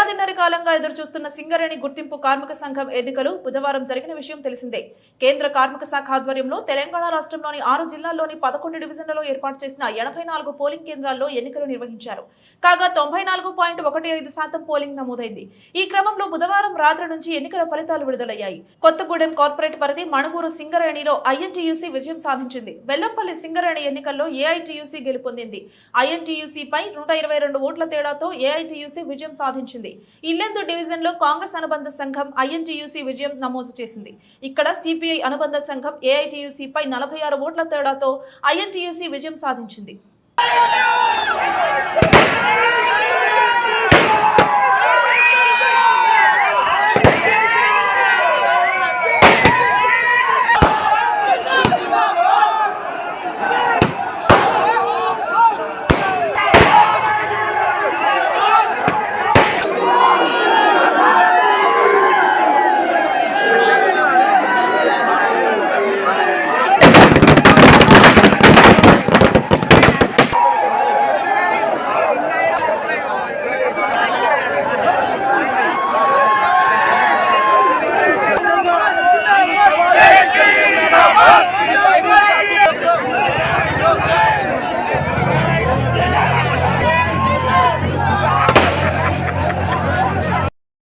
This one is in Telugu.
ఏడాదిన్నర కాలంగా ఎదురుచూస్తున్న సింగరేణి గుర్తింపు కార్మిక సంఘం ఎన్నికలు బుధవారం జరిగిన విషయం తెలిసిందే. కేంద్ర కార్మిక శాఖ ఆధ్వర్యంలో తెలంగాణ రాష్ట్రంలోని 6 జిల్లాల్లోని 11 డివిజన్లలో ఏర్పాటు చేసిన 84 పోలింగ్ కేంద్రాల్లో ఎన్నికలు నిర్వహించారు. కాగా 94.15% పోలింగ్ నమోదైంది. ఈ క్రమంలో బుధవారం రాత్రి నుంచి ఎన్నికల ఫలితాలు విడుదలయ్యాయి. కొత్తగూడెం కార్పొరేట్ పరిధి మణుగూరు సింగరేణిలో ఐఎన్టీయూసీ విజయం సాధించింది. బెల్లంపల్లి సింగరేణి ఎన్నికల్లో ఏఐటీయూసీ గెలుపొందింది. ఐఎన్టీయూసీ పై 122 ఓట్ల తేడాతో ఏఐటీయూసీ విజయం సాధించింది. ఇల్లెందు డివిజన్ లో కాంగ్రెస్ అనుబంధ సంఘం ఐఎన్టీయూసీ విజయం నమోదు చేసింది. ఇక్కడ సిపిఐ అనుబంధ సంఘం ఏఐటీయూసీ పై 46 ఓట్ల తేడాతో ఐఎన్టీయూసీ విజయం సాధించింది.